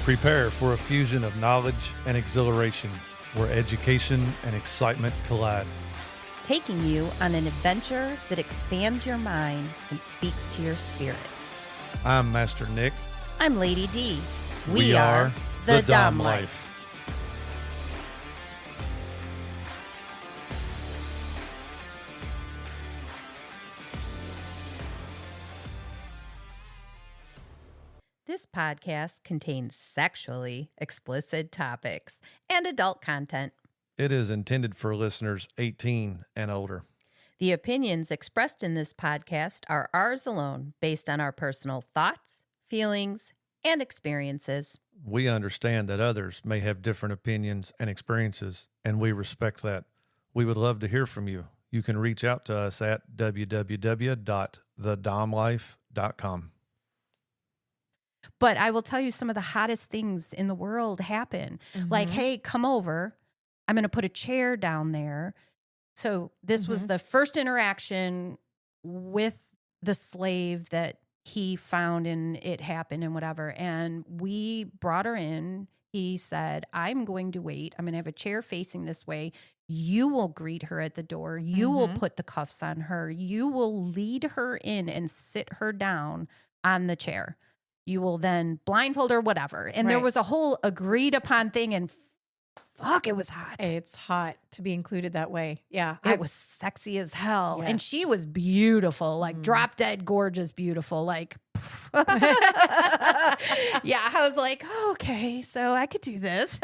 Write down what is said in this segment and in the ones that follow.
Prepare for a fusion of knowledge and exhilaration where education and excitement collide. Taking you on an adventure that expands your mind and speaks to your spirit. I'm Master Nick. I'm Lady D. We are the Dom Life. This podcast contains sexually explicit topics and adult content. It is intended for listeners 18 and older. The opinions expressed in this podcast are ours alone, based on our personal thoughts, feelings, and experiences. We understand that others may have different opinions and experiences, and we respect that. We would love to hear from you. You can reach out to us at www.thedomlife.com. But I will tell you, some of the hottest things in the world happen. Mm-hmm. Like, hey, come over. I'm going to put a chair down there. So this was the first interaction with the slave that he found, and it happened and whatever. And we brought her in. He said, I'm going to wait. I'm going to have a chair facing this way. You will greet her at the door. You will put the cuffs on her. You will lead her in and sit her down on the chair. You will then blindfold her, whatever. And there was a whole agreed upon thing, and fuck, it was hot. It's hot to be included that way. Yeah. It was sexy as hell. Yes. And she was beautiful, like drop dead gorgeous, beautiful. Like, yeah, I was like, oh, okay, so I could do this.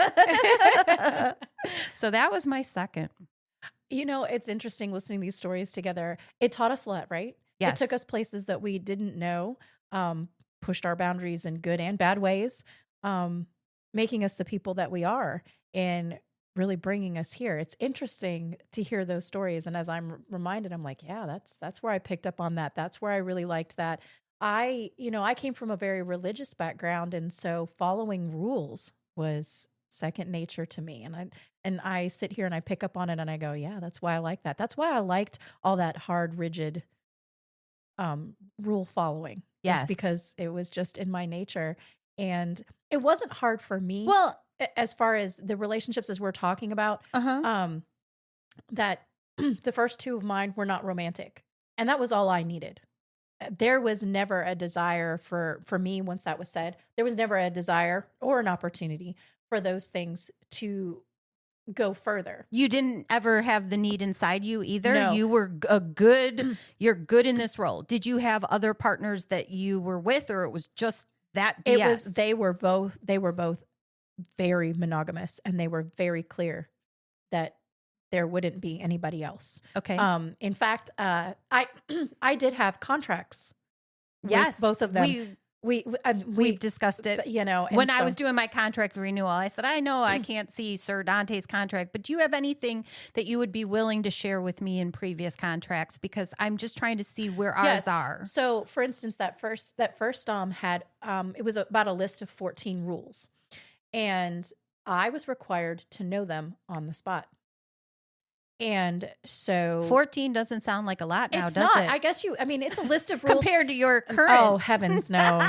So that was my second. You know, it's interesting listening to these stories together. It taught us a lot, right? Yes. It took us places that we didn't know, pushed our boundaries in good and bad ways, making us the people that we are and really bringing us here. It's interesting to hear those stories. And as I'm reminded, I'm like, yeah, that's where I picked up on that. That's where I really liked that. I came from a very religious background. And so following rules was second nature to me. And I sit here and I pick up on it and I go, yeah, that's why I like that. That's why I liked all that hard, rigid rule following. Yes. Because it was just in my nature. And it wasn't hard for me. Well, as far as the relationships as we're talking about, that the first two of mine were not romantic. And that was all I needed. There was never a desire for me, once that was said, there was never a desire or an opportunity for those things to go further. You didn't ever have the need inside you either. No. You were you're good in this role. Did you have other partners that you were with, or it was just that DS? They were both very monogamous, and they were very clear that there wouldn't be anybody else. Okay. In fact, I did have contracts. Yes. With both of them. We've discussed it. You know, when I was doing my contract renewal, I said, I know I can't see Sir Dante's contract, but do you have anything that you would be willing to share with me in previous contracts? Because I'm just trying to see where ours are. So for instance, that first Dom had, it was about a list of 14 rules, and I was required to know them on the spot. And so 14 doesn't sound like a lot now, it's does not. it? I guess it's a list of rules compared to your current. Oh, heavens, no.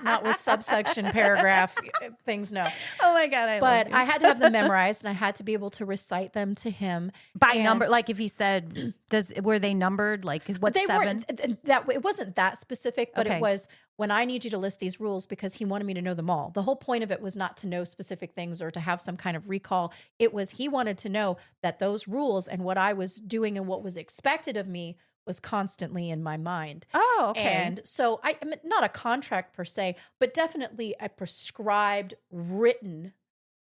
Not with subsection, paragraph, things, no. Oh my God, But I had to have them memorized, and I had to be able to recite them to him. By number, like if he said, were they numbered? Like what's they 7? It wasn't that specific, but Okay. it was when I need you to list these rules, because he wanted me to know them all. The whole point of it was not to know specific things or to have some kind of recall. It was he wanted to know that those rules and what I was doing and what was expected of me was constantly in my mind. Oh, okay. And so I mean, not a contract per se, but definitely a prescribed written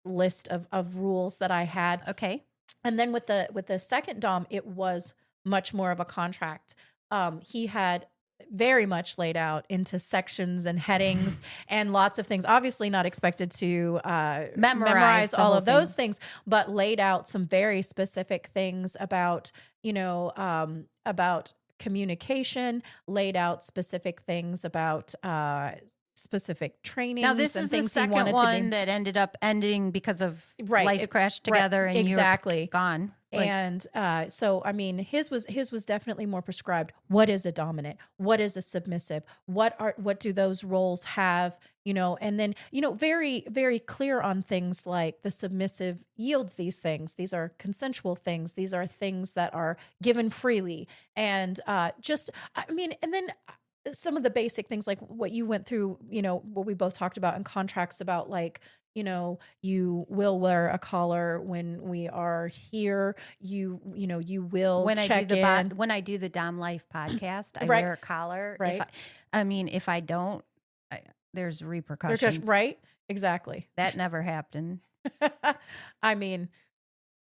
list of rules that I had. Okay. And then with the second Dom, it was much more of a contract. He had very much laid out into sections and headings and lots of things. Obviously not expected to memorize all of those things, but laid out some very specific things about, about communication, laid out specific things about specific trainings. Now this and is things the second one that ended up ending because of life crashed together and exactly you're gone. And so, I mean, his was definitely more prescribed. What is a dominant? What is a submissive? What do those roles have? You know, and then, you know, very, very clear on things like the submissive yields these things. These are consensual things. These are things that are given freely. And just, I mean, and then some of the basic things like what you went through, you know, what we both talked about in contracts about like, you know, you will wear a collar when we are here. You know, you will when check when I do the Dom Life podcast, I Right. wear a collar. Right. If I don't, there's repercussions. Right. Exactly. That never happened. I mean,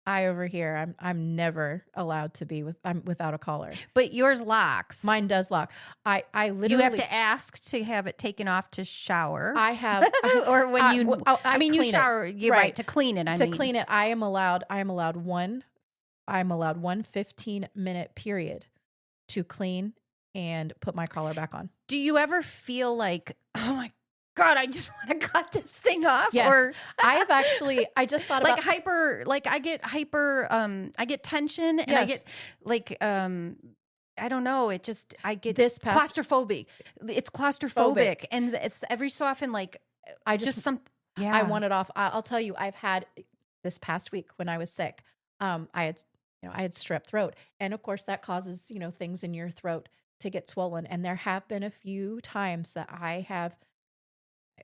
I over here, I'm never allowed to be without a collar. But yours locks. Mine does lock. I literally, you have to ask to have it taken off to shower. I have, or when you, I mean, you clean it. shower. You're right. To clean it. Clean it. I am allowed one 15-minute period to clean and put my collar back on. Do you ever feel like, oh my God, I just want to cut this thing off? Yes. Or I have actually, I just thought like about I get tension and I get like, I don't know. I get claustrophobic. It's claustrophobic. And it's every so often, like, I want it off. I'll tell you, I've had this past week when I was sick, I had strep throat. And of course that causes, you know, things in your throat to get swollen. And there have been a few times that I have,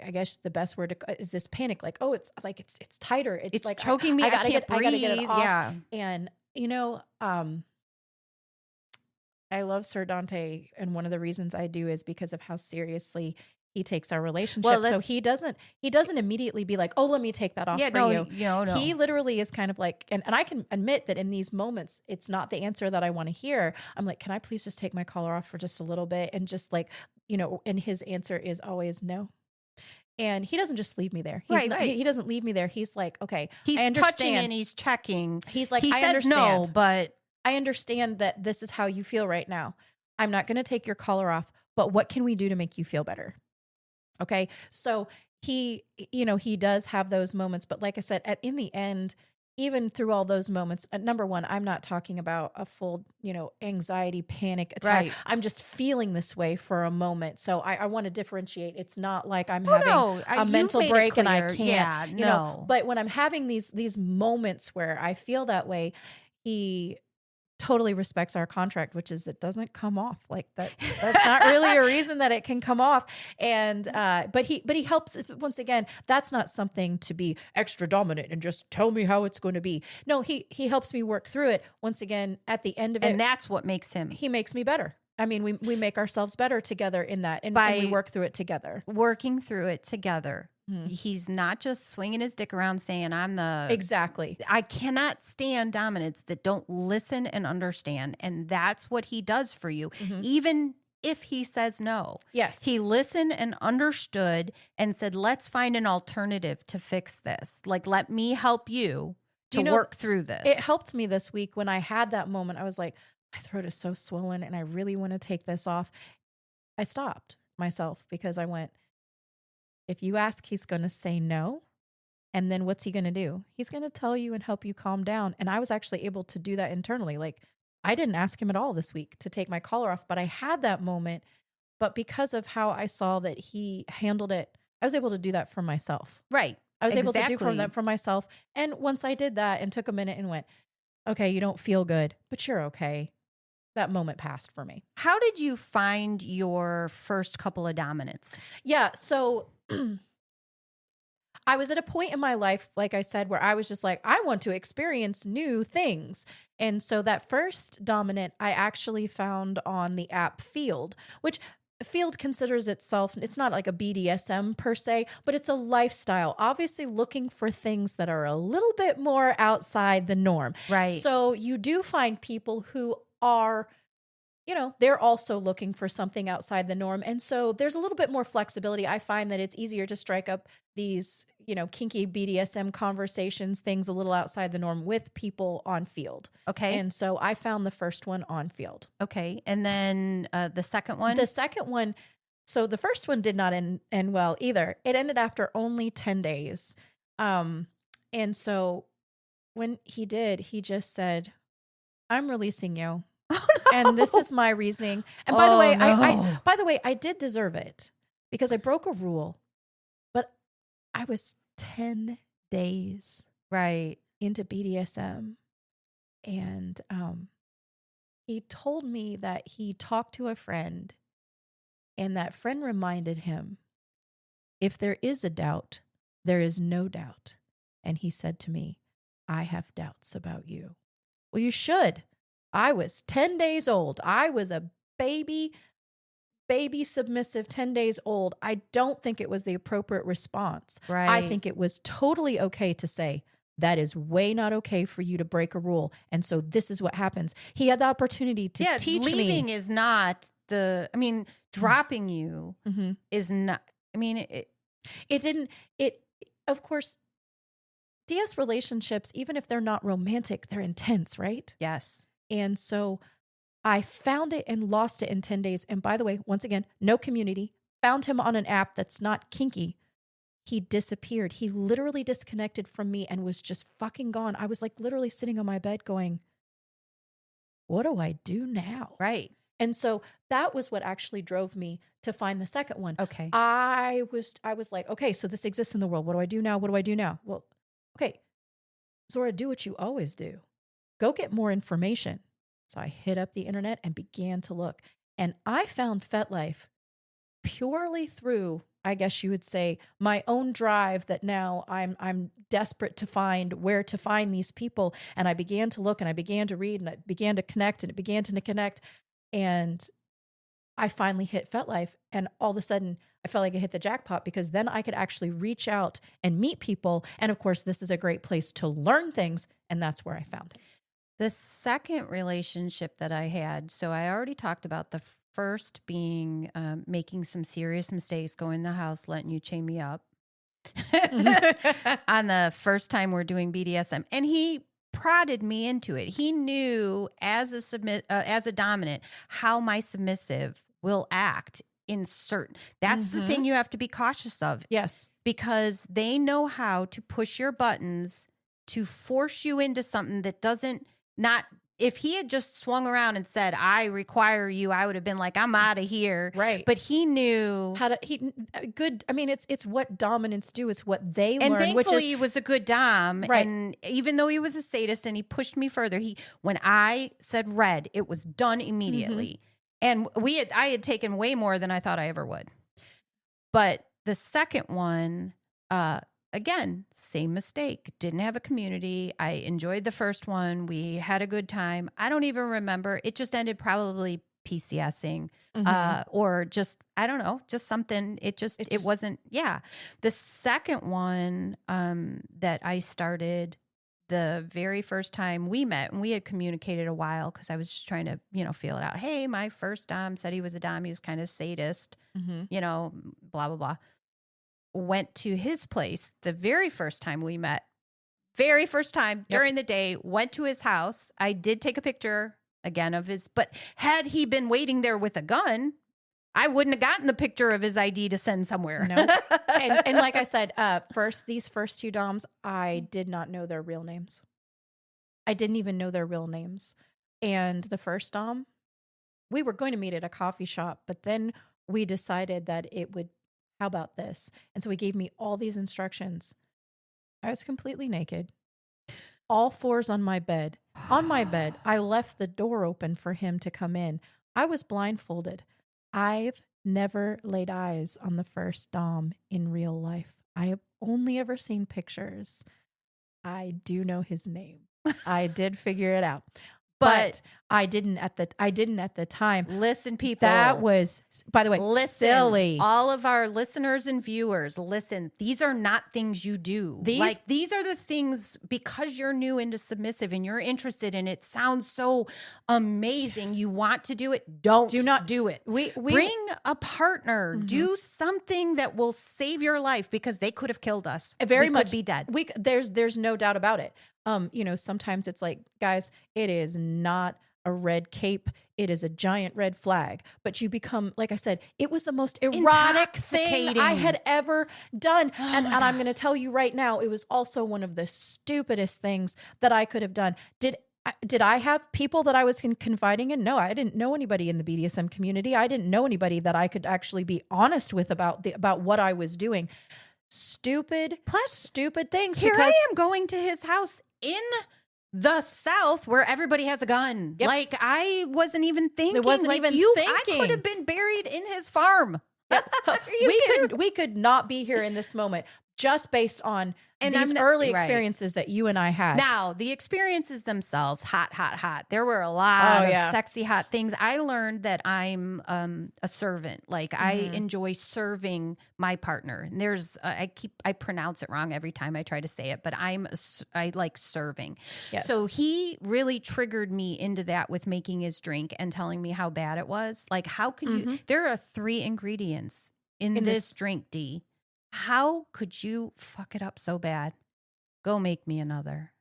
I guess the best word is this panic. Like, oh, it's like, it's tighter. It's like choking me. I can't breathe. I gotta get it off. Yeah. And you know, I love Sir Dante. And one of the reasons I do is because of how seriously he takes our relationship. Well, so he doesn't immediately be like, oh, let me take that off for you. No. He literally is kind of like, and I can admit that in these moments, it's not the answer that I want to hear. I'm like, can I please just take my collar off for just a little bit? And just like, you know, and his answer is always no. And he doesn't just leave me there. He doesn't leave me there. He's like, okay, he's touching and he's checking. He's like, he I says understand, no, but I understand that this is how you feel right now. I'm not going to take your collar off, but what can we do to make you feel better? Okay. So he, you know, he does have those moments, but like I said, in the end, even through all those moments, number one, I'm not talking about a full, you know, anxiety, panic attack. Right. I'm just feeling this way for a moment. So I want to differentiate. It's not like I'm having a mental break and I can't, you know, but when I'm having these moments where I feel that way, he totally respects our contract, which is it doesn't come off like that. That's not really a reason that it can come off. And but he helps. Once again, that's not something to be extra dominant and just tell me how it's going to be. No, he helps me work through it. Once again, at the end of it, and that's what makes him. He makes me better. I mean, we make ourselves better together in that, and we work through it together. Working through it together. He's not just swinging his dick around saying I'm the... Exactly. I cannot stand dominants that don't listen and understand. And that's what he does for you. Mm-hmm. Even if he says no. Yes. He listened and understood and said, let's find an alternative to fix this. Like, let me help you to work through this. It helped me this week when I had that moment. I was like, my throat is so swollen and I really want to take this off. I stopped myself because I went, if you ask, he's going to say no. And then what's he going to do? He's going to tell you and help you calm down. And I was actually able to do that internally. Like, I didn't ask him at all this week to take my collar off, but I had that moment. But because of how I saw that he handled it, I was able to do that for myself. Right. I was able to do that for myself. And once I did that and took a minute and went, okay, you don't feel good, but you're okay. That moment passed for me. How did you find your first couple of dominants? Yeah. So I was at a point in my life, like I said, where I was just like, I want to experience new things. And so that first dominant I actually found on the app Field, which Field considers itself, it's not like a BDSM per se, but it's a lifestyle, obviously looking for things that are a little bit more outside the norm. Right. So you do find people who are, you know, they're also looking for something outside the norm. And so there's a little bit more flexibility. I find that it's easier to strike up these, you know, kinky BDSM conversations, things a little outside the norm with people on Field. Okay. And so I found the first one on Field. Okay. And then the second one? The second one, so the first one did not end well either. It ended after only 10 days. And so when he did, he just said, "I'm releasing you." Oh, And this is my reasoning. And by the Oh, way, no. by the way, I did deserve it because I broke a rule, but I was 10 days right. into BDSM. And he told me that he talked to a friend, and that friend reminded him, if there is a doubt, there is no doubt. And he said to me, I have doubts about you. Well, you should. I was 10 days old. I was a baby submissive, 10 days old. I don't think it was the appropriate response. Right. I think it was totally okay to say, that is way not okay for you to break a rule. And so this is what happens. He had the opportunity to teach me. Leaving is not dropping you Mhm. is not, Of course, DS relationships, even if they're not romantic, they're intense, right? yes. And so I found it and lost it in 10 days. And by the way, once again, no community. Found him on an app that's not kinky. He disappeared. He literally disconnected from me and was just fucking gone. I was like literally sitting on my bed going, what do I do now? Right. And so that was what actually drove me to find the second one. Okay. I was like, okay, so this exists in the world. What do I do now? What do I do now? Well, okay, Zorra, do what you always do. Go get more information. So I hit up the internet and began to look. And I found FetLife purely through, I guess you would say, my own drive that now I'm desperate to find where to find these people. And I began to look and I began to read and I began to connect and it began to connect. And I finally hit FetLife. And all of a sudden I felt like I hit the jackpot because then I could actually reach out and meet people. And of course, this is a great place to learn things. And that's where I found it. The second relationship that I had, so I already talked about the first being making some serious mistakes, going in the house, letting you chain me up on the first time we're doing BDSM. And he prodded me into it. He knew as a dominant how my submissive will act in certain. That's the thing you have to be cautious of. Yes. Because they know how to push your buttons to force you into something that doesn't not. If he had just swung around and said, I require you, I would have been like, I'm out of here. Right. But he knew how to, good. I mean, it's what dominants do. It's what they and learn, thankfully he was a good dom. Right. And even though he was a sadist and he pushed me further, when I said red, it was done immediately. And I had taken way more than I thought I ever would. But the second one, again, same mistake. Didn't have a community. I enjoyed the first one. We had a good time. I don't even remember. It just ended probably PCSing or just, I don't know, just something. It wasn't. Yeah. The second one that I started the very first time we met, and we had communicated a while because I was just trying to, feel it out. Hey, my first dom said he was a dom. He was kind of sadist, blah, blah, blah. Went to his place the very first time we met. Very first time during the day, went to his house. I did take a picture again of but had he been waiting there with a gun, I wouldn't have gotten the picture of his ID to send somewhere. No. And like I said, these first two doms, I did not know their real names. I didn't even know their real names. And the first dom, we were going to meet at a coffee shop, but then we decided that how about this? And so he gave me all these instructions. I was completely naked. All fours on my bed. On my bed, I left the door open for him to come in. I was blindfolded. I've never laid eyes on the first dom in real life. I have only ever seen pictures. I do know his name. I did figure it out. But I didn't at the time. Listen, people. That was, by the way, silly. All of our listeners and viewers, listen, these are not things you do. These are the things, because you're new into submissive and you're interested in it, sounds so amazing. You want to do it. Do not do it. We bring a partner. Do something that will save your life, because they could have killed us. Very much could be dead. There's no doubt about it. Sometimes it's like, guys, it is not a red cape. It is a giant red flag. But you become, like I said, it was the most erotic thing I had ever done. And I'm going to tell you right now, it was also one of the stupidest things that I could have done. Did I have people that I was confiding in? No, I didn't know anybody in the BDSM community. I didn't know anybody that I could actually be honest with about what I was doing. Stupid things. Here I am going to his house in the South where everybody has a gun. Yep. Like, I wasn't even thinking. It wasn't even I thinking. could have been buried in his farm. We could not be here in this moment just based on these early experiences that you and I had. Now, the experiences themselves, hot. There were a lot of sexy, hot things. I learned that I'm a servant. Like, I enjoy serving my partner. And there's, I pronounce it wrong every time I try to say it, but I like serving. Yes. So he really triggered me into that with making his drink and telling me how bad it was. Like, how could you, there are 3 ingredients in this drink, Dee. How could you fuck it up so bad? Go make me another.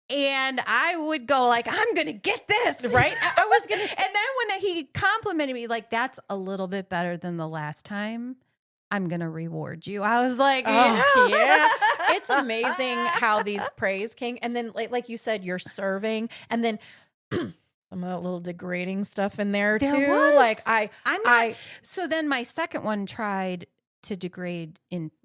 And I would go like, I'm going to get this. Right? I was going to. And then when he complimented me, like, that's a little bit better than the last time, I'm going to reward you. I was like, yeah. It's amazing how these praise king. And then like you said, you're serving. And then some of that little degrading stuff in there too. Was. Like I'm not. So then my second one tried to degrade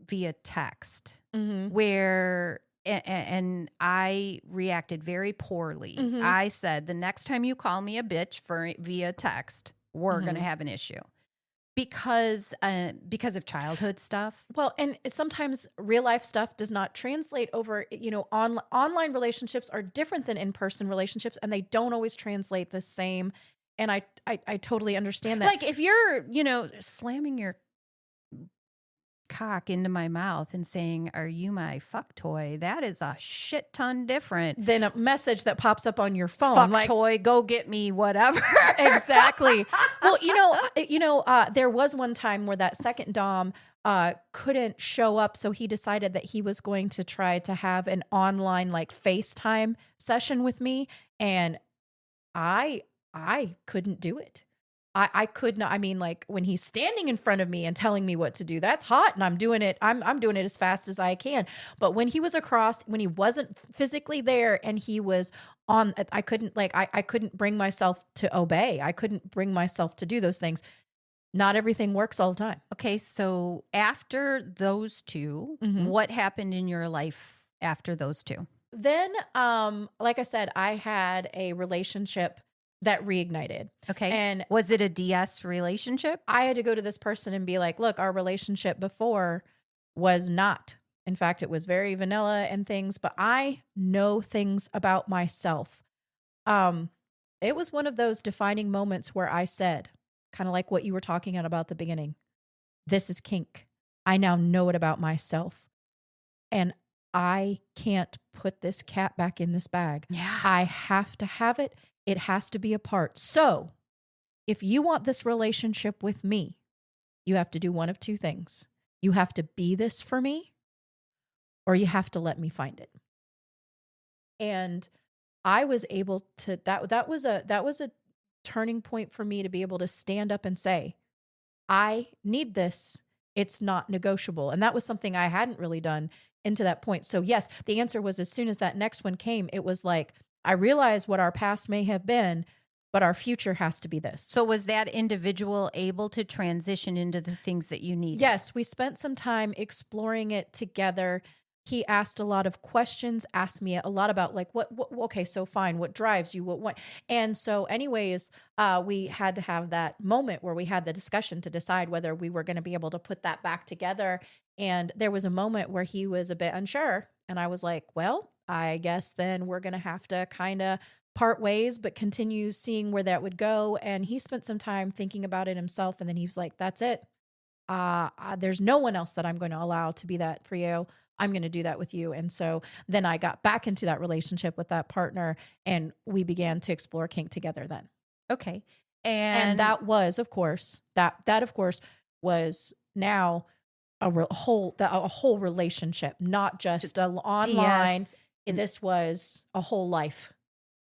via text, where and I reacted very poorly. I said, the next time you call me a bitch via text, we're going to have an issue because of childhood stuff. Well, and sometimes real life stuff does not translate over. Online relationships are different than in-person relationships, and they don't always translate the same. And I totally understand that. Like, if you're slamming your cock into my mouth and saying, "Are you my fuck toy?" That is a shit ton different than a message that pops up on your phone. Fuck like, toy, go get me whatever. Exactly. Well, there was one time where that second dom couldn't show up, so he decided that he was going to try to have an online like FaceTime session with me, and I couldn't do it. I could not. I mean, like, when he's standing in front of me and telling me what to do, that's hot, and I'm doing it. I'm doing it as fast as I can. But when he was across, when he wasn't physically there, and he was on, I couldn't bring myself to obey. I couldn't bring myself to do those things. Not everything works all the time. Okay, so after those 2, what happened in your life after those 2? Then, like I said, I had a relationship that reignited. Okay. And was it a DS relationship? I had to go to this person and be like, look, our relationship before was not. In fact, it was very vanilla and things, but I know things about myself. It was one of those defining moments where I said, kind of like what you were talking about the beginning, this is kink. I now know it about myself. And I can't put this cat back in this bag. Yeah. I have to have it. It has to be a part. So if you want this relationship with me, you have to do one of 2 things. You have to be this for me, or you have to let me find it. And I was able to, that was a turning point for me to be able to stand up and say, I need this. It's not negotiable. And that was something I hadn't really done into that point. So yes, the answer was, as soon as that next one came, it was like, I realize what our past may have been, but our future has to be this. So was that individual able to transition into the things that you needed? Yes, we spent some time exploring it together. He asked a lot of questions, asked me a lot about like, what okay, so fine, what drives you, what? And so anyways, we had to have that moment where we had the discussion to decide whether we were going to be able to put that back together. And there was a moment where he was a bit unsure. And I was like, well, I guess then we're going to have to kind of part ways, but continue seeing where that would go. And he spent some time thinking about it himself. And then he was like, that's it. There's no one else that I'm going to allow to be that for you. I'm going to do that with you. And so then I got back into that relationship with that partner, and we began to explore kink together then. Okay. And that was, of course, that of course was now a whole relationship, not just an online. DS. This was a whole life.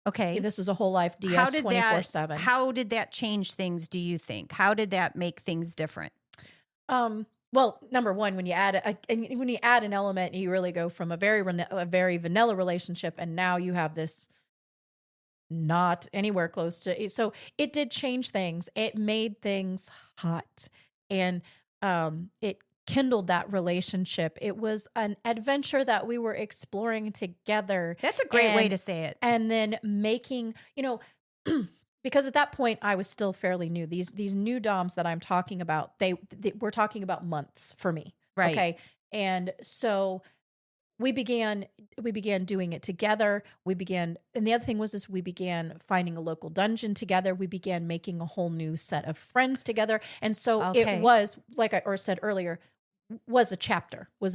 Okay. This was a whole life DS 24/7. How did that change things, do you think? How did that make things different? Well, number one, when you add an element, you really go from a very vanilla relationship, and now you have this not anywhere close to. So it did change things. It made things hot, and it kindled that relationship. It was an adventure that we were exploring together. That's a great way to say it. And then making, because at that point I was still fairly new. These new DOMs that I'm talking about, we're talking about months for me. Right. Okay. And so we began doing it together. And the other thing was we began finding a local dungeon together. We began making a whole new set of friends together. And so it was, like I said earlier, was a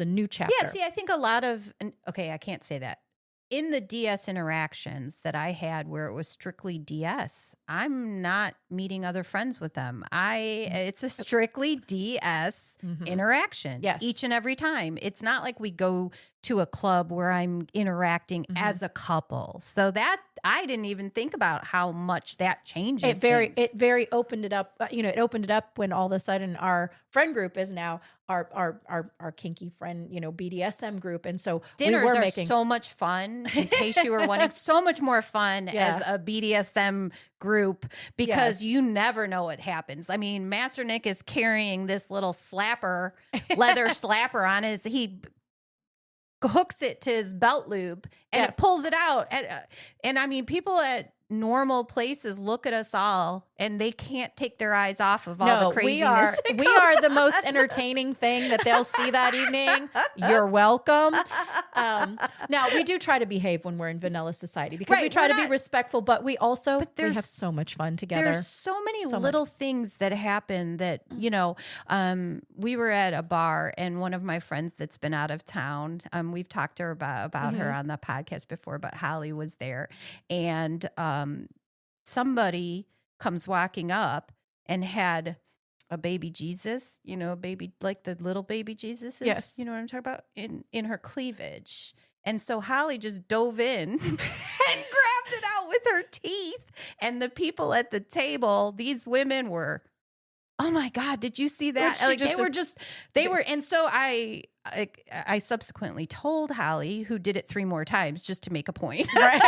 new chapter. Yeah, see, I think a lot of, I can't say that. In the DS interactions that I had where it was strictly DS, I'm not meeting other friends with them. It's a strictly DS interaction. Yes. Each and every time. It's not like we go to a club where I'm interacting as a couple. So that I didn't even think about how much that changes. It very opened it up. It opened it up when all of a sudden our friend group is now our kinky friend, BDSM group. And so dinners are so much fun, in case you were wondering, so much more fun as a BDSM group, because you never know what happens. I mean, Master Nick is carrying this little leather slapper on he hooks it to his belt loop and it pulls it out. And I mean, people at normal places look at us all and they can't take their eyes off of all the craziness. We are the most entertaining thing that they'll see that evening. You're welcome. Now we do try to behave when we're in vanilla society because we try to be respectful, but we have so much fun together. There's so many little things that happen that, we were at a bar and one of my friends that's been out of town, we've talked to her about her on the podcast before, but Holly was there, and somebody comes walking up and had a baby Jesus, a baby, like the little baby Jesus. Yes. You know what I'm talking about? In her cleavage. And so Holly just dove in and grabbed it out with her teeth. And the people at the table, these women were, oh my God, did you see that? Like they were. And so I subsequently told Holly, who did it 3 more times just to make a point. Right.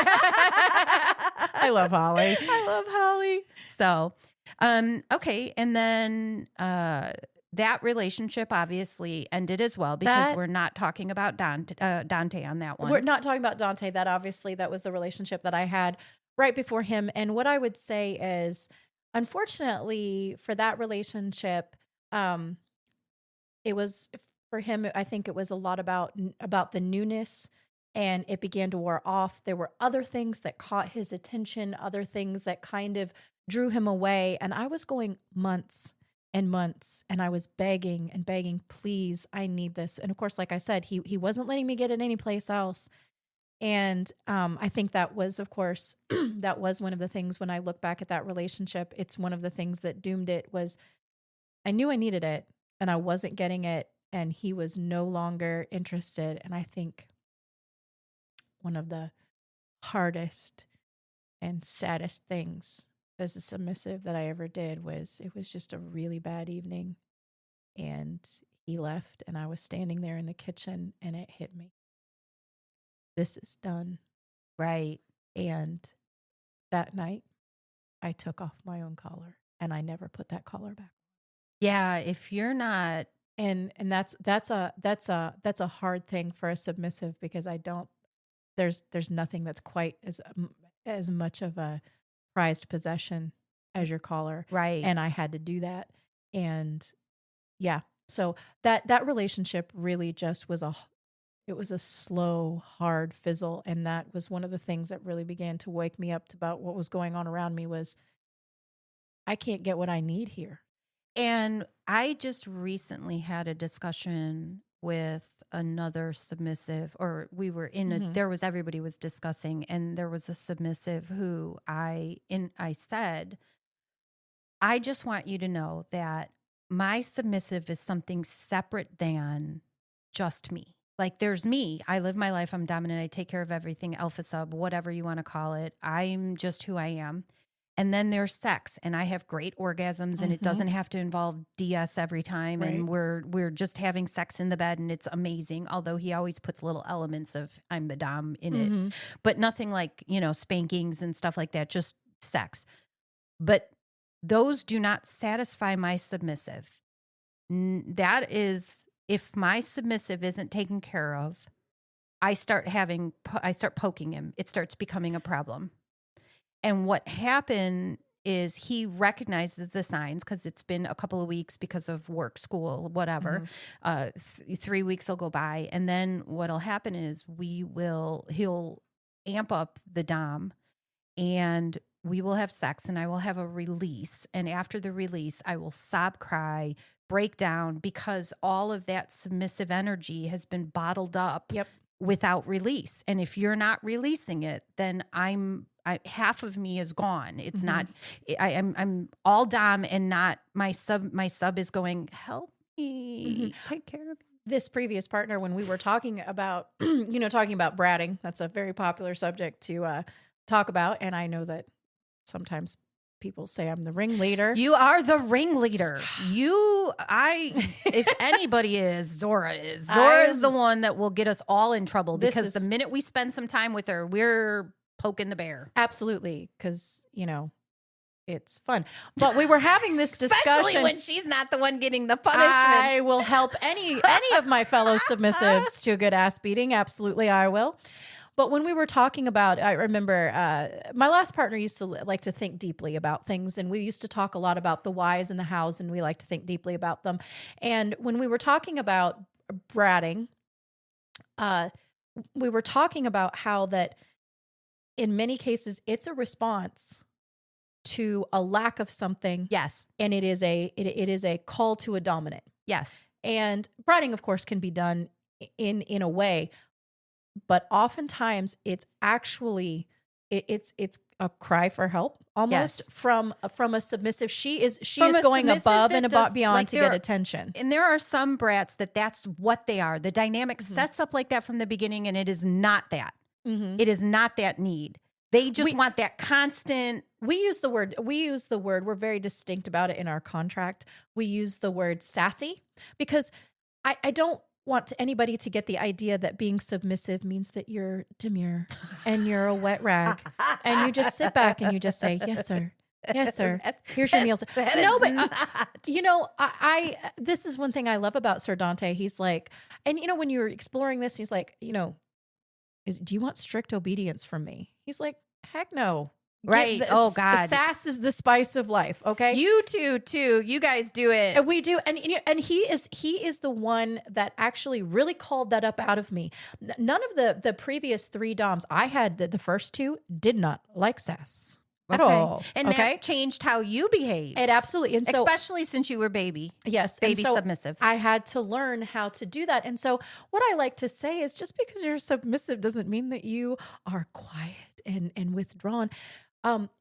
I love Holly. So, okay. And then, that relationship obviously ended as well because we're not talking about Dante on that one. We're not talking about Dante. That was the relationship that I had right before him. And what I would say is, unfortunately for that relationship, it was for him, I think it was a lot about the newness, and it began to wear off. There were other things that caught his attention, other things that kind of drew him away. And I was going months and months, and I was begging and begging, please, I need this. And of course, like I said, he wasn't letting me get it anyplace else. And I think that was, of course, that was one of the things when I look back at that relationship, it's one of the things that doomed it was I knew I needed it and I wasn't getting it, and he was no longer interested. And I think one of the hardest and saddest things as a submissive that I ever did was it was just a really bad evening, and he left and I was standing there in the kitchen and it hit me. This is done. Right. And that night I took off my own collar and I never put that collar back. Yeah. If you're not, and that's a hard thing for a submissive, because there's nothing that's quite as much of a prized possession as your collar. Right. And I had to do that. And yeah, so that relationship really just was it was a slow, hard fizzle. And that was one of the things that really began to wake me up about what was going on around me was I can't get what I need here. And I just recently had a discussion with another submissive, or we were in everybody was discussing, and there was a submissive who I said, I just want you to know that my submissive is something separate than just me. Like there's me. I live my life. I'm dominant. I take care of everything, alpha sub, whatever you want to call it. I'm just who I am. And then there's sex, and I have great orgasms, and it doesn't have to involve DS every time. Right. And we're just having sex in the bed, and it's amazing. Although he always puts little elements of I'm the dom in it, but nothing like, you know, spankings and stuff like that. Just sex. But those do not satisfy my submissive. That is, if my submissive isn't taken care of, I start poking him. It starts becoming a problem. And what happened is he recognizes the signs because it's been a couple of weeks because of work, school, whatever. 3 weeks will go by. And then what'll happen is he'll amp up the dom, and we will have sex, and I will have a release. And after the release, I will sob, cry, break down, because all of that submissive energy has been bottled up without release. And if you're not releasing it, then half of me is gone. It's not, I'm all dom and not my sub. My sub is going, help me, take care of me. This previous partner, when we were talking about, talking about bratting, that's a very popular subject to talk about. And I know that sometimes people say I'm the ringleader. You are the ringleader. If anybody is, Zorra is. Zorra is the one that will get us all in trouble, because the minute we spend some time with her, we're poking the bear. Absolutely. Because, it's fun. But we were having this discussion. Especially when she's not the one getting the punishments. I will help any of my fellow submissives to a good ass beating. Absolutely, I will. But when we were talking about, I remember my last partner used to like to think deeply about things. And we used to talk a lot about the whys and the hows, and we like to think deeply about them. And when we were talking about bratting, we were talking about how that in many cases, it's a response to a lack of something. Yes. And it is a call to a dominant. Yes. And bratting, of course, can be done in a way, but oftentimes it's actually it's a cry for help almost from a submissive. She is going above and beyond to get attention. And there are some brats that's what they are. The dynamic sets up like that from the beginning, and it is not that. It is not that need. They just want that constant. We use the word, we're very distinct about it in our contract. We use the word sassy because I don't want anybody to get the idea that being submissive means that you're demure and you're a wet rag and you just sit back and you just say, yes, sir. Yes, sir. Here's your meal. No, but I this is one thing I love about Sir Dante. He's like, and when you were exploring this, he's like, do you want strict obedience from me? He's like, heck no. Right. Oh God. Sass is the spice of life. Okay. You two too. You guys do it. And we do. And he is the one that actually really called that up out of me. None of the previous 3 doms I had, the first 2 did not like sass. At all. And that changed how you behaved. It absolutely. And so, especially since you were baby. Yes. Baby submissive. I had to learn how to do that. And so what I like to say is just because you're submissive doesn't mean that you are quiet and withdrawn.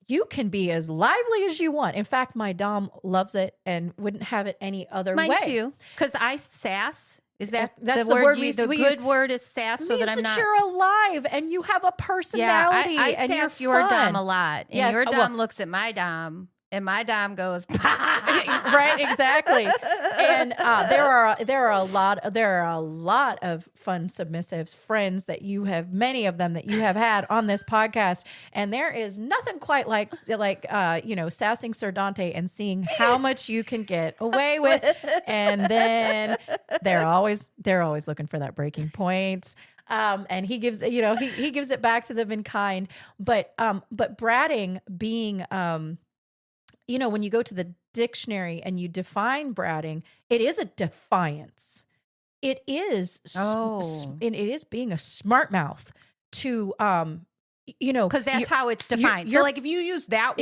You can be as lively as you want. In fact, my dom loves it and wouldn't have it any other way. Mine too. Because I sass. Is that's the word we the use? Good word is sass, so that I'm not. You're alive and you have a personality. Yeah, I and sass you're your dom a lot, and yes, your dom looks at my dom, and my dom goes, right, exactly. And there are a lot of fun submissives friends that you have, many of them that you have had on this podcast, and there is nothing quite like sassing Sir Dante and seeing how much you can get away with, and then they're always looking for that breaking point. And he gives he gives it back to them in kind, but bratting being when you go to the dictionary and you define bratting, it is a defiance. It is, it is being a smart mouth to, because that's how it's defined. So like if you use that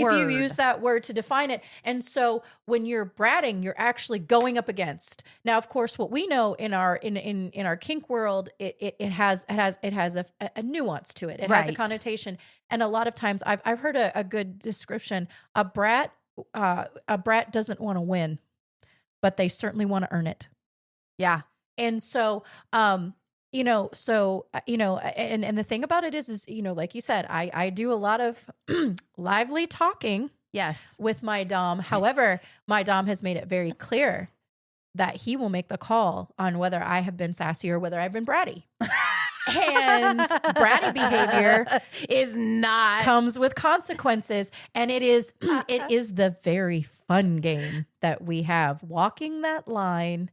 word to define it. And so when you're bratting, you're actually going up against. Now, of course, what we know in our kink world, it has a nuance to it. It has a connotation. And a lot of times I've heard a good description. A brat doesn't want to win, but they certainly want to earn it. Yeah. And so So, and the thing about it is, like you said, I do a lot of lively talking. Yes. With my Dom. However, my Dom has made it very clear that he will make the call on whether I have been sassy or whether I've been bratty. And bratty behavior is not comes with consequences. And it is the very fun game that we have, walking that line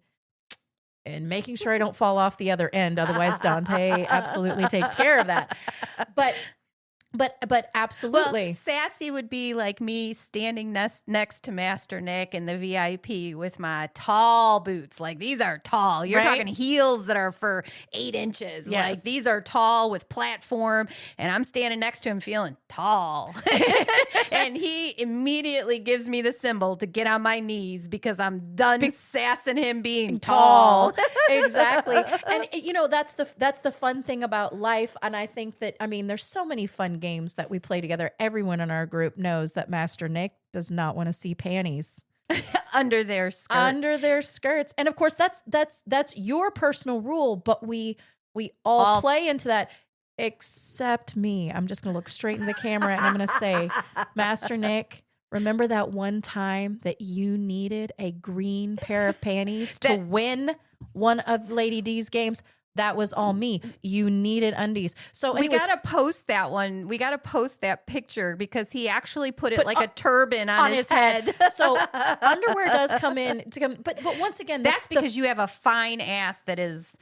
and making sure I don't fall off the other end. Otherwise, Dante absolutely takes care of that. But absolutely. Well, sassy would be like me standing next to Master Nick in the VIP with my tall boots. Like, these are tall. You're talking heels that are for 8 inches. Yes. Like, these are tall with platform. And I'm standing next to him feeling tall. And he immediately gives me the symbol to get on my knees because I'm done sassing him being tall. Exactly. And that's the fun thing about life. And I think that, there's so many fun games that we play together. Everyone in our group knows that Master Nick does not want to see panties under their skirts. And of course that's your personal rule, but we all play into that, except me. I'm just going to look straight in the camera and I'm going to say, Master Nick, remember that one time that you needed a green pair of panties to win one of Lady D's games? That was all me. You needed undies. So we got to post that one. We got to post that picture because he actually put it like a turban on his head. So underwear does come in but once again, that's because you have a fine ass that is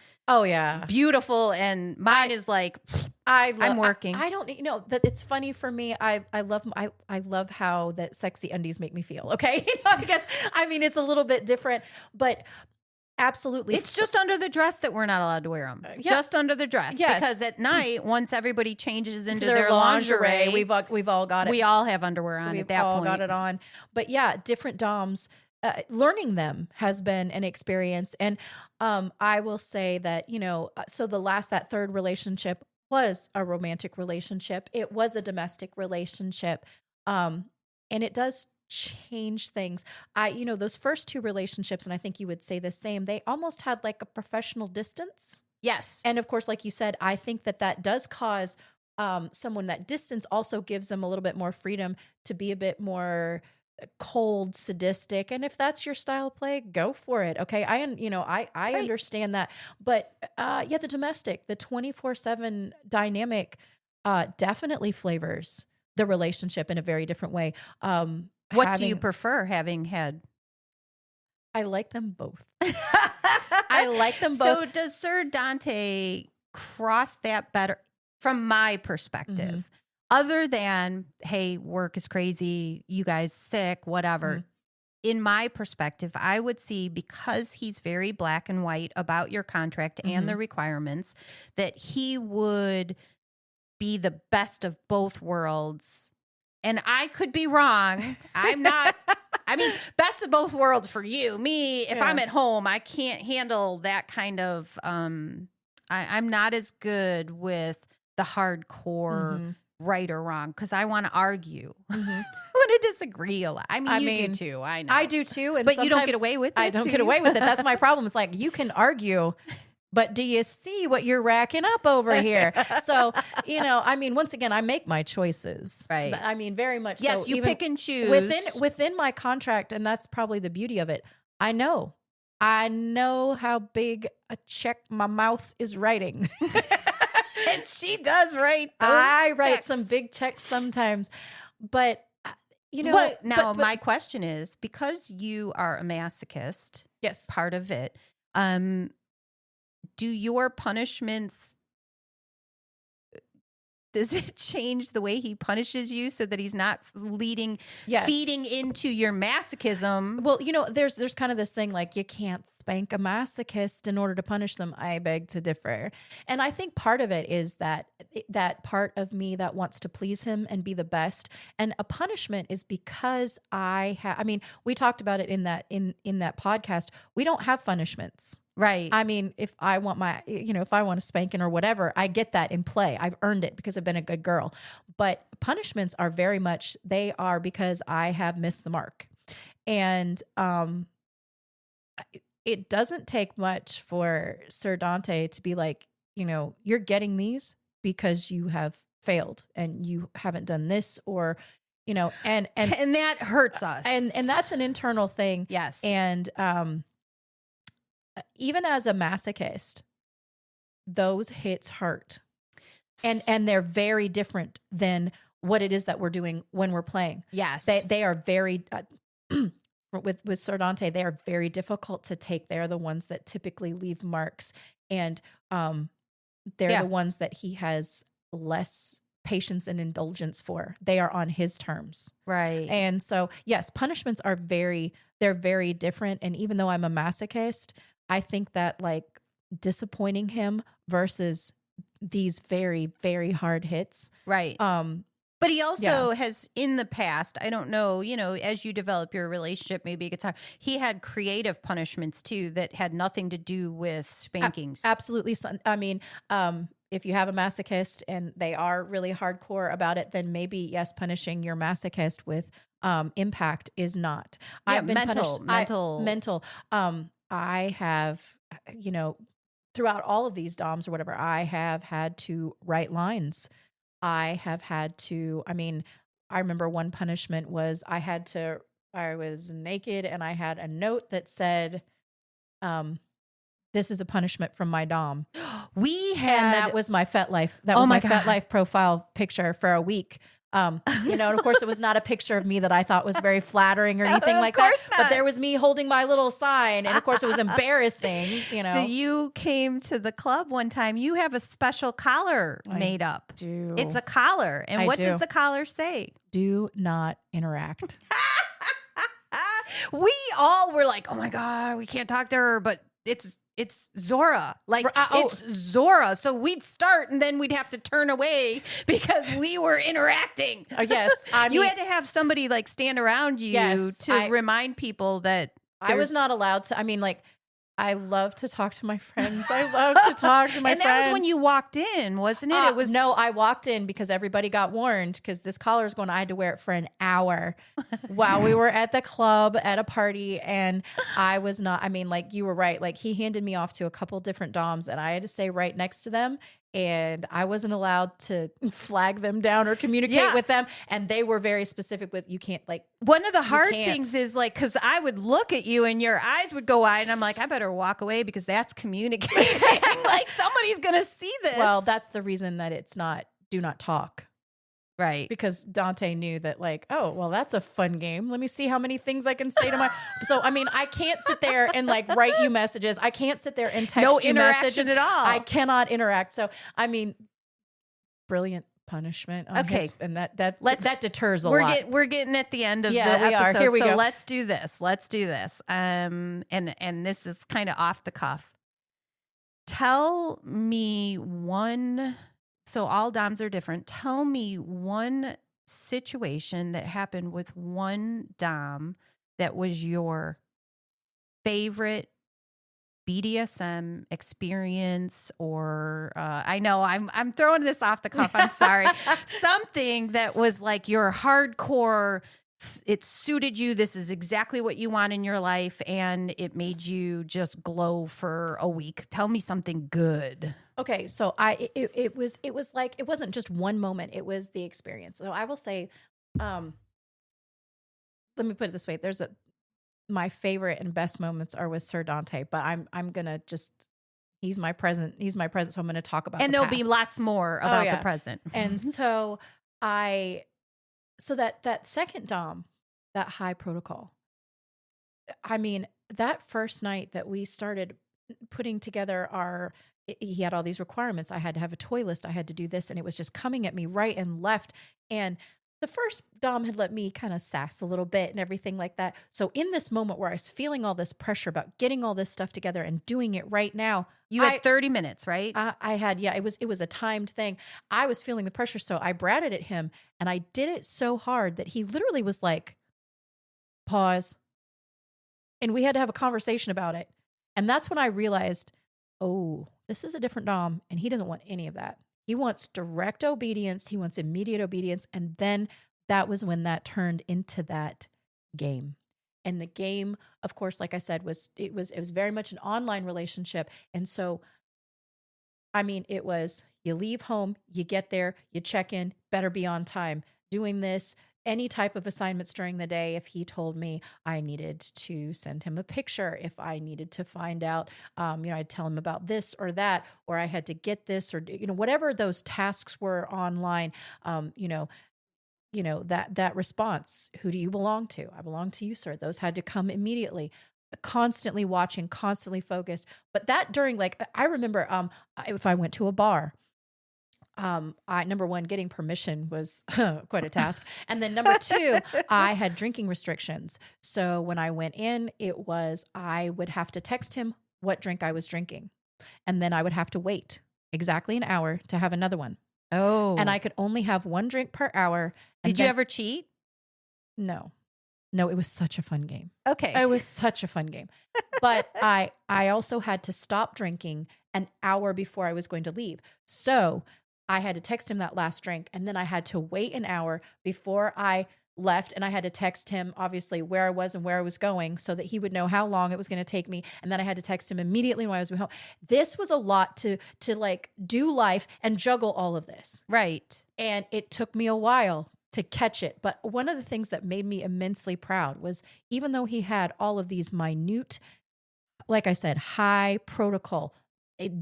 beautiful, and mine is like I'm working. I don't that it's funny for me. I love how that sexy undies make me feel. Okay, I guess it's a little bit different, but. Absolutely. It's just under the dress that we're not allowed to wear them. Just under the dress. Yes. Because at night, once everybody changes into their lingerie, we've all got it. We all have underwear on at that point. We've all got it on. But yeah, different DOMs, learning them has been an experience. And I will say that, so that third relationship was a romantic relationship. It was a domestic relationship. And it does change things. Those first 2 relationships, and I think you would say the same, they almost had like a professional distance. Yes. And of course, like you said, I think that does cause someone, that distance also gives them a little bit more freedom to be a bit more cold, sadistic. And if that's your style of play, go for it. Okay. I understand that. But the domestic, the 24/7 dynamic definitely flavors the relationship in a very different way. What do you prefer having had? I like them both. I like them both. So does Sir Dante cross that better from my perspective? Mm-hmm. Other than, hey, work is crazy, you guys sick, whatever. Mm-hmm. In my perspective, I would see, because he's very black and white about your contract and the requirements, that he would be the best of both worlds. And I could be wrong. I'm not, best of both worlds for you. Me, if I'm at home, I can't handle that kind of, I'm not as good with the hardcore right or wrong because I want to argue. I want to disagree a lot. You do too. I know. I do too. And but you don't get away with it. I don't get away with it. That's my problem. It's like, you can argue, but do you see what you're racking up over here? So, once again, I make my choices. Right. Very much yes, so. You pick and choose. Within my contract, and that's probably the beauty of it. I know how big a check my mouth is writing. And she does write those I write checks. some big checks sometimes. But, my question is, because you are a masochist, yes, part of it, do your punishments, does it change the way he punishes you so that he's not feeding into your masochism? Well, there's kind of this thing like, you can't spank a masochist in order to punish them. I beg to differ. And I think part of it is that part of me that wants to please him and be the best. And a punishment is because we talked about it in that podcast. We don't have punishments. Right. If I want if I want a spanking or whatever, I get that in play. I've earned it because I've been a good girl. But punishments are very much, they are because I have missed the mark. And it doesn't take much for Sir Dante to be like, you're getting these because you have failed and you haven't done this, or, and that hurts us. And that's an internal thing. Yes. And even as a masochist, those hits hurt. And they're very different than what it is that we're doing when we're playing. Yes. They are very with Sir Dante, they are very difficult to take. They're the ones that typically leave marks, and they're the ones that he has less patience and indulgence for. They are on his terms. Right. And so, yes, punishments are they're very different. And even though I'm a masochist, I think that like disappointing him versus these very, very hard hits. Right. But he also has in the past, I don't know, as you develop your relationship, maybe it gets hard. He had creative punishments too that had nothing to do with spankings. Absolutely. I mean, if you have a masochist and they are really hardcore about it, then maybe, yes, punishing your masochist with impact is not. Yeah, I've been mental. I have, throughout all of these DOMs or whatever, I have had to write lines. I have had to, I remember one punishment was I was naked and I had a note that said, this is a punishment from my Dom. And that was my FetLife. That was my FetLife profile picture for a week. And of course it was not a picture of me that I thought was very flattering or anything like that. But there was me holding my little sign. And of course it was embarrassing, You came to the club one time. You have a special collar made up. It's a collar. And what does the collar say? Do not interact. We all were like, oh my God, we can't talk to her, but it's Zorra. It's Zorra. So we'd start and then we'd have to turn away because we were interacting. Yes. You had to have somebody like stand around you to remind people that I was not allowed to. I love to talk to my friends. I love to talk to my friends. And that was when you walked in, wasn't it? No, I walked in because everybody got warned because this collar is going, I had to wear it for an hour while we were at the club at a party. And I was not, you were right. Like he handed me off to a couple different DOMs and I had to stay right next to them. And I wasn't allowed to flag them down or communicate with them. And they were very specific with, you can't one of the hard things is cause I would look at you and your eyes would go wide and I'm like, I better walk away because that's communicating. Somebody's going to see this. Well, that's the reason that it's not, do not talk. Right. Because Dante knew that oh, well, that's a fun game. Let me see how many things I can say to my, so, I can't sit there and write you messages. I can't sit there and text you messages at all. I cannot interact. So, brilliant punishment. And that deters a lot. We're getting at the end of the episode. We are. Here we go. Let's do this. And this is kind of off the cuff. Tell me one. So all DOMs are different. Tell me one situation that happened with one DOM that was your favorite BDSM experience, or I know I'm throwing this off the cuff. I'm sorry. Something that was like your hardcore. It suited you. This is exactly what you want in your life, and it made you just glow for a week. Tell me something good. Okay, so it was like it wasn't just one moment; it was the experience. So I will say, let me put it this way: my favorite and best moments are with Sir Dante, but I'm gonna just he's my present, so I'm gonna talk about. And there'll be lots more about the present. And so that second DOM, that high protocol. That first night that we started putting together he had all these requirements. I had to have a toy list. I had to do this. And it was just coming at me right and left. And the first Dom had let me kind of sass a little bit and everything like that. So in this moment where I was feeling all this pressure about getting all this stuff together and doing it right now. You had 30 minutes, right? I had, it was a timed thing. I was feeling the pressure. So I bratted at him and I did it so hard that he literally was like, pause. And we had to have a conversation about it. And that's when I realized, oh, this is a different Dom, and he doesn't want any of that. He wants direct obedience. He wants immediate obedience. And then that was when that turned into that game. And the game, of course, like I said, was very much an online relationship. And so I mean, it was you leave home, you get there, you check in, better be on time, doing this, any type of assignments during the day. If he told me I needed to send him a picture, if I needed to find out, I'd tell him about this or that, or I had to get this or, whatever those tasks were online, that response, who do you belong to? I belong to you, sir. Those had to come immediately, constantly watching, constantly focused. But that during, like, I remember, if I went to a bar, number one, getting permission was quite a task. And then number two, I had drinking restrictions. So when I went in, I would have to text him what drink I was drinking. And then I would have to wait exactly an hour to have another one. Oh. And I could only have one drink per hour. Did you ever cheat? No, it was such a fun game. Okay. It was such a fun game. But I also had to stop drinking an hour before I was going to leave. So I had to text him that last drink, and then I had to wait an hour before I left, and I had to text him obviously where I was and where I was going so that he would know how long it was going to take me. And then I had to text him immediately when I was home. This was a lot to like do life and juggle all of this. Right. And it took me a while to catch it. But one of the things that made me immensely proud was, even though he had all of these minute, like I said, high protocol,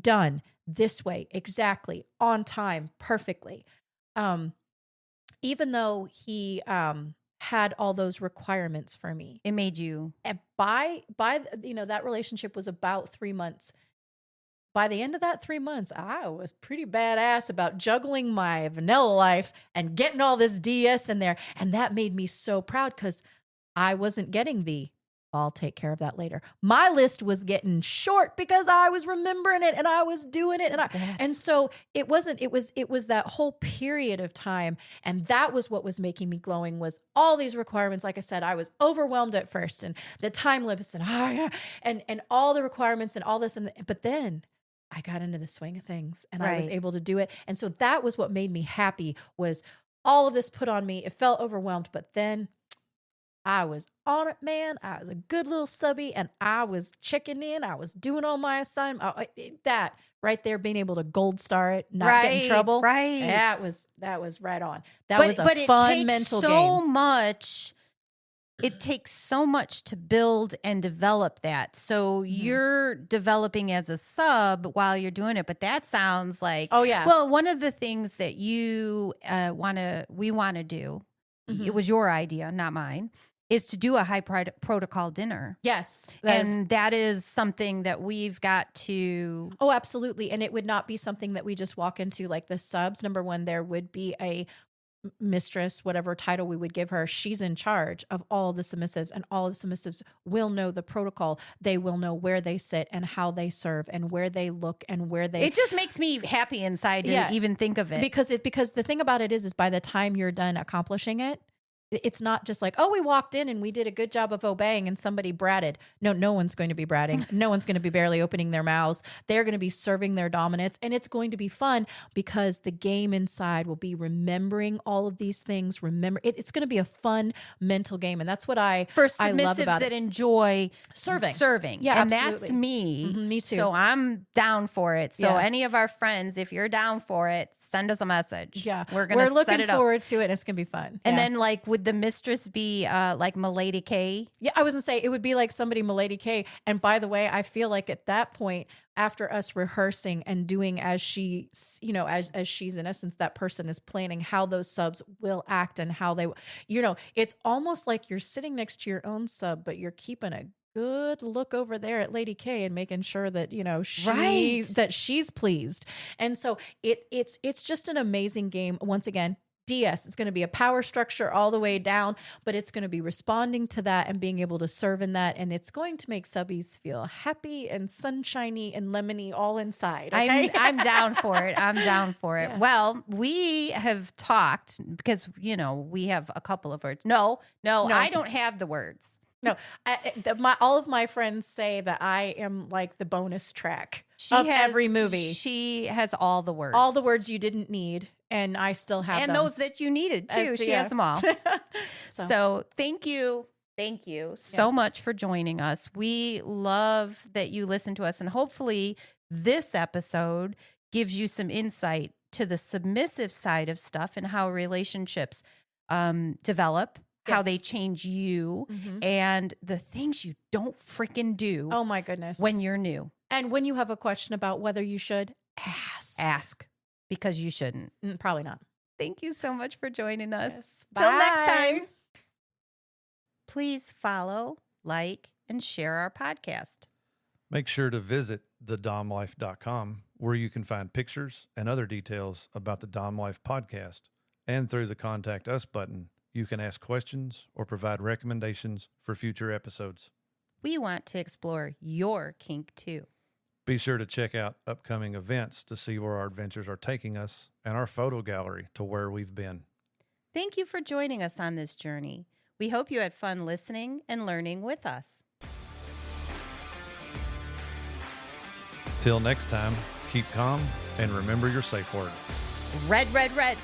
done this way, exactly, on time, perfectly. Even though he had all those requirements for me, it made you. And by that relationship was about 3 months. By the end of that 3 months, I was pretty badass about juggling my vanilla life and getting all this DS in there. And that made me so proud because I wasn't getting I'll take care of that later. My list was getting short because I was remembering it and I was doing it. And so it was that whole period of time. And that was what was making me glowing, was all these requirements. Like I said, I was overwhelmed at first, and the time limits and all the requirements and all this. But then I got into the swing of things and I was able to do it. And so that was what made me happy, was all of this put on me. It felt overwhelmed, but then I was on it, man. I was a good little subby, and I was checking in. I was doing all my assignment. That right there, being able to gold star it, not get in trouble. Right. That was right on. That was a fun mental game. It takes so much to build and develop that. So you're developing as a sub while you're doing it, but that sounds like, oh yeah. Well, one of the things that we want to do, it was your idea, not mine, is to do a high protocol dinner. Yes. That is something that we've got to. Oh, absolutely. And it would not be something that we just walk into like the subs. Number one, there would be a mistress, whatever title we would give her. She's in charge of all the submissives, and all the submissives will know the protocol. They will know where they sit and how they serve and where they look and where they. It just makes me happy inside to even think of it. Because the thing about it is by the time you're done accomplishing it, it's not just like, oh, we walked in and we did a good job of obeying and somebody bratted. No one's going to be bratting. No one's going to be barely opening their mouths. They're going to be serving their dominance, and it's going to be fun because the game inside will be remembering all of these things. It's going to be a fun mental game, and that's what I love about that enjoy serving. Yeah, and absolutely. That's me. Me too. So I'm down for it. So any of our friends, if you're down for it, send us a message. Yeah, we're looking forward to it. And it's going to be fun. And then would the mistress be like Milady K? Yeah, I was gonna say it would be like somebody Milady K. And by the way, I feel like at that point, after us rehearsing and doing as she, as she's in essence, that person is planning how those subs will act and how they, it's almost like you're sitting next to your own sub, but you're keeping a good look over there at Lady K and making sure that that she's pleased. And so it's just an amazing game. Once again, DS, it's going to be a power structure all the way down, but it's going to be responding to that and being able to serve in that. And it's going to make subbies feel happy and sunshiny and lemony all inside. Okay? I'm down for it. I'm down for it. Yeah. Well, we have talked because, we have a couple of words. No, I don't have the words. No, all of my friends say that I am like the bonus track of every movie. She has all the words. All the words you didn't need. And I still have them. And those that you needed too. She has them all. So thank you. Thank you so much for joining us. We love that you listen to us. And hopefully this episode gives you some insight to the submissive side of stuff and how relationships develop, how they Yes. change you, Mhm. and the things you don't freaking do Oh my goodness. when you're new. And when you have a question about whether you should, ask. Ask, because you shouldn't. Probably not. Thank you so much for joining us. Yes. Till next Bye. time. Please follow, like, and share our podcast. Make sure to visit thedomlife.com, where you can find pictures and other details about the Dom Life podcast. And through the Contact Us button, you can ask questions or provide recommendations for future episodes. We want to explore your kink too. Be sure to check out upcoming events to see where our adventures are taking us and our photo gallery to where we've been. Thank you for joining us on this journey. We hope you had fun listening and learning with us. Till next time, keep calm and remember your safe word. Red, red, red.